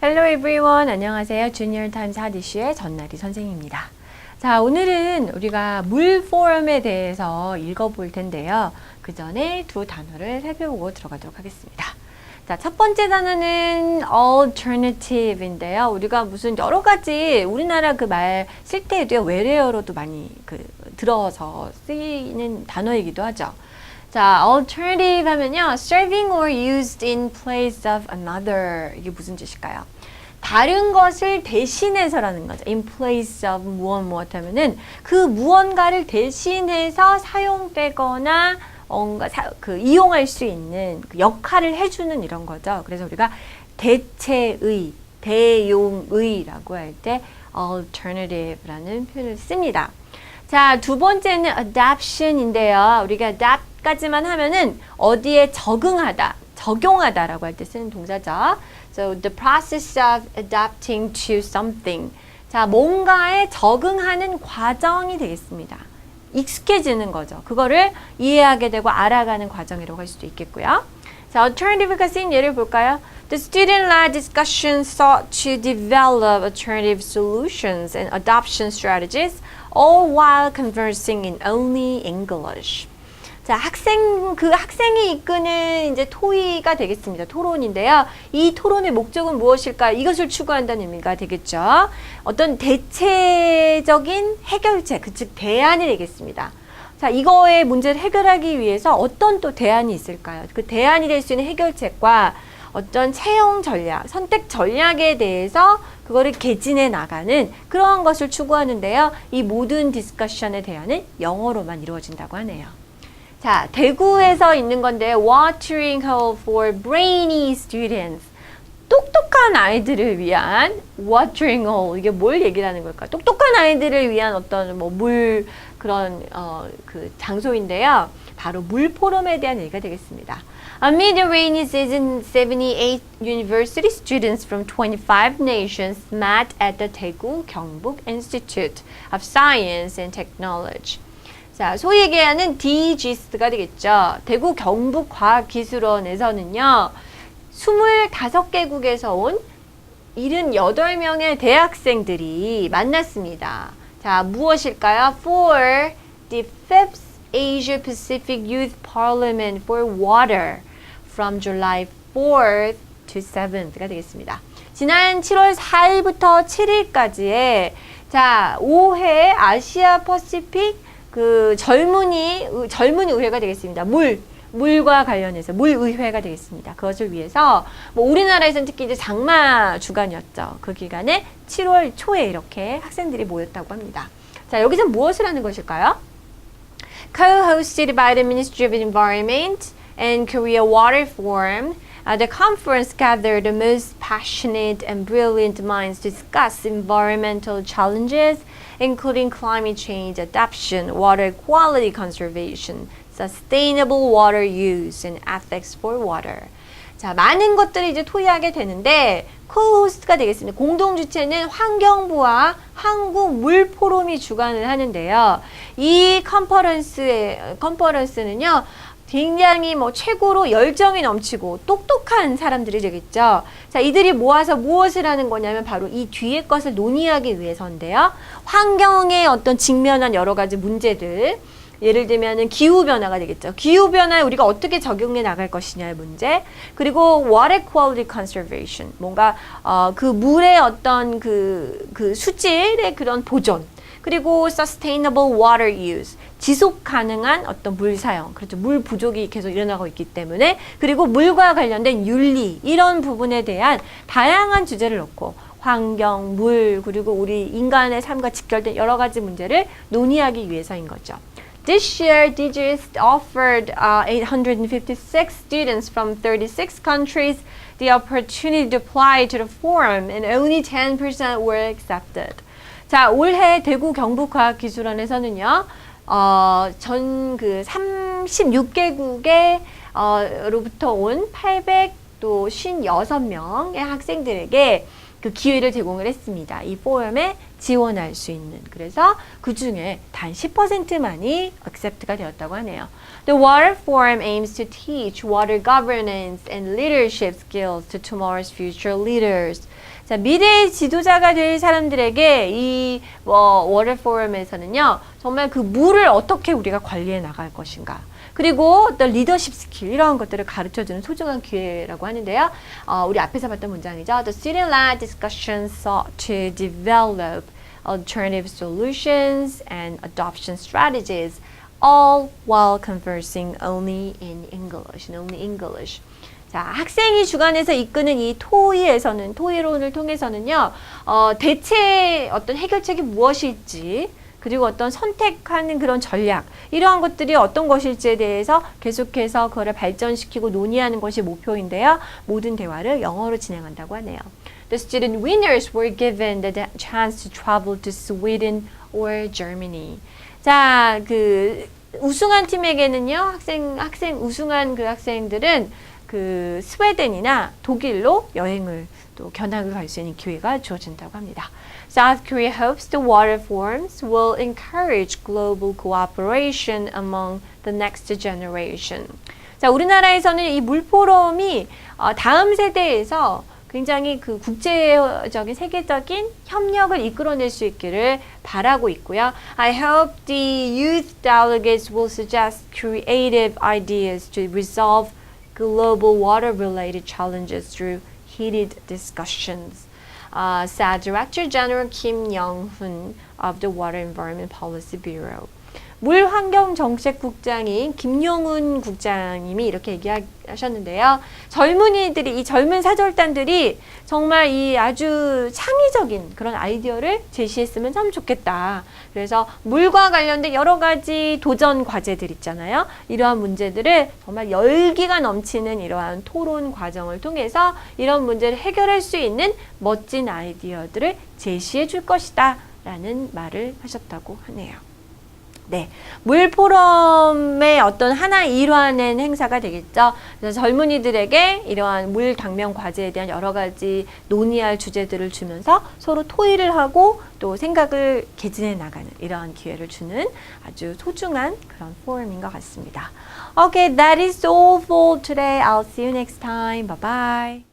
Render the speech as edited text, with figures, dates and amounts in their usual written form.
Hello everyone. 안녕하세요. 주니어 타임스 핫 이슈의 전나리 선생님입니다. 자, 오늘은 우리가 물 포럼에 대해서 읽어볼 텐데요. 그 전에 두 단어를 살펴보고 들어가도록 하겠습니다. 자, 첫 번째 단어는 alternative인데요. 우리가 무슨 여러 가지 우리나라 그 말 쓸 때에도 외래어로도 많이 들어서 쓰이는 단어이기도 하죠. 자, alternative 하면요. serving or used in place of another. 이게 무슨 뜻일까요? 다른 것을 대신해서라는 거죠. in place of 무엇 하면은 그 무언가를 대신해서 사용되거나 뭔가 이용할 수 있는 그 역할을 해주는 이런 거죠. 그래서 우리가 대체의, 대용의라고 할 때 alternative라는 표현을 씁니다. 자, 두 번째는 adaption인데요. 우리가 adapt까지만 하면은 어디에 적응하다, 적용하다라고 할 때 쓰는 동사죠. So the process of adapting to something. 자, 뭔가에 적응하는 과정이 되겠습니다. 익숙해지는 거죠. 그거를 이해하게 되고 알아가는 과정이라고 할 수도 있겠고요. 자, alternative가 쓰인 예를 볼까요? The student-led discussion sought to develop alternative solutions and adoption strategies, all while conversing in only English. 자, 학생이 이끄는 이제 토의가 되겠습니다. 토론인데요. 이 토론의 목적은 무엇일까요? 이것을 추구한다는 의미가 되겠죠. 어떤 대체적인 해결책, 즉 대안이 되겠습니다. 자, 이거의 문제를 해결하기 위해서 어떤 또 대안이 있을까요? 그 대안이 될 수 있는 해결책과 어떤 채용 전략, 선택 전략에 대해서 그거를 개진해 나가는 그러한 것을 추구하는데요. 이 모든 디스커션의 대안은 영어로만 이루어진다고 하네요. 자, 대구에서 있는 건데 watering hole for brainy students. 똑똑한 아이들을 위한 watering hole. 이게 뭘 얘기하는 걸까? 똑똑한 아이들을 위한 어떤 물 그런 그 장소인데요. 바로 물 포럼에 대한 얘기가 되겠습니다. Amid the rainy season, 78 university students from 25 nations met at the Daegu Gyeongbuk Institute of Science and Technology. 자, 소위 얘기하는 DGIS가 되겠죠. 대구 경북과학기술원에서는요. 25개국에서 온 78명의 대학생들이 만났습니다. 자, 무엇일까요? For the 5th Asia Pacific Youth Parliament for Water from July 4th to 7th가 되겠습니다. 지난 7월 4일부터 7일까지의 자, 5회 아시아 퍼시픽 그 젊은이 의회가 되겠습니다. 물과 관련해서 물의회가 되겠습니다. 그것을 위해서 뭐 우리나라에서는 특히 이제 장마 주간이었죠. 그 기간에 7월 초에 이렇게 학생들이 모였다고 합니다. 자, 여기서 무엇을 하는 것일까요? Co-hosted by the Ministry of Environment and Korea Water Forum, the conference gathered the most passionate and brilliant minds to discuss environmental challenges, including climate change adaptation, water quality conservation, sustainable water use, and ethics for water. 자, 많은 것들이 이제 토의하게 되는데 co-host가 되겠습니다. 공동 주체는 환경부와 한국물포럼이 주관을 하는데요. 이 컨퍼런스는요. 굉장히 최고로 열정이 넘치고 똑똑한 사람들이 되겠죠. 자, 이들이 모아서 무엇을 하는 거냐면 바로 이 뒤에 것을 논의하기 위해서인데요. 환경에 어떤 직면한 여러 가지 문제들, 예를 들면은 기후변화가 되겠죠. 기후변화에 우리가 어떻게 적용해 나갈 것이냐의 문제, 그리고 water quality conservation, 뭔가 그 물의 어떤 그 수질의 그런 보존, 그리고 sustainable water use, 지속 가능한 어떤 물 사용, 그렇죠. 물 부족이 계속 일어나고 있기 때문에, 그리고 물과 관련된 윤리, 이런 부분에 대한 다양한 주제를 놓고 환경, 물, 그리고 우리 인간의 삶과 직결된 여러 가지 문제를 논의하기 위해서인 거죠. This year, DGIST offered 856 students from 36 countries the opportunity to apply to the forum, and only 10% were accepted. 자, 올해 대구 경북과학기술원에서는요, 전 36개국에 로부터 온 856명의 학생들에게 그 기회를 제공을 했습니다. 이 포럼에 지원할 수 있는. 그래서 그 중에 단 10%만이 accept가 되었다고 하네요. The Water Forum aims to teach water governance and leadership skills to tomorrow's future leaders. 자, 미래의 지도자가 될 사람들에게 이 워터 포럼에서는요, 정말 그 물을 어떻게 우리가 관리해 나갈 것인가. 그리고 어떤 리더십 스킬 이러한 것들을 가르쳐주는 소중한 기회라고 하는데요. 우리 앞에서 봤던 문장이죠. The student-led discussions sought to develop alternative solutions and adoption strategies, all while conversing only in English. 자, 학생이 주관해서 이끄는 이 토의론을 통해서는요, 대체 어떤 해결책이 무엇일지, 그리고 어떤 선택하는 그런 전략, 이러한 것들이 어떤 것일지에 대해서 계속해서 그거를 발전시키고 논의하는 것이 목표인데요. 모든 대화를 영어로 진행한다고 하네요. The student winners were given the chance to travel to Sweden or Germany. 자, 그 우승한 팀에게는요, 우승한 그 학생들은 그 스웨덴이나 독일로 여행을 또 견학을 갈 수 있는 기회가 주어진다고 합니다. South Korea hopes the water forums will encourage global cooperation among the next generation. 자, 우리나라에서는 이 물포럼이 다음 세대에서 굉장히 그 국제적인 세계적인 협력을 이끌어낼 수 있기를 바라고 있고요. I hope the youth delegates will suggest creative ideas to resolve global water-related challenges through heated discussions, said Director General Kim Young-hun of the Water Environment Policy Bureau. 물환경정책국장인 김용훈 국장님이 이렇게 얘기하셨는데요. 이 젊은 사절단들이 정말 이 아주 창의적인 그런 아이디어를 제시했으면 참 좋겠다. 그래서 물과 관련된 여러 가지 도전 과제들 있잖아요. 이러한 문제들을 정말 열기가 넘치는 이러한 토론 과정을 통해서 이런 문제를 해결할 수 있는 멋진 아이디어들을 제시해 줄 것이다 라는 말을 하셨다고 하네요. 네, 물포럼의 어떤 하나의 일환의 행사가 되겠죠. 그래서 젊은이들에게 이러한 물 당면 과제에 대한 여러 가지 논의할 주제들을 주면서 서로 토의를 하고 또 생각을 개진해 나가는 이러한 기회를 주는 아주 소중한 그런 포럼인 것 같습니다. Okay, that is all for today. I'll see you next time. Bye bye.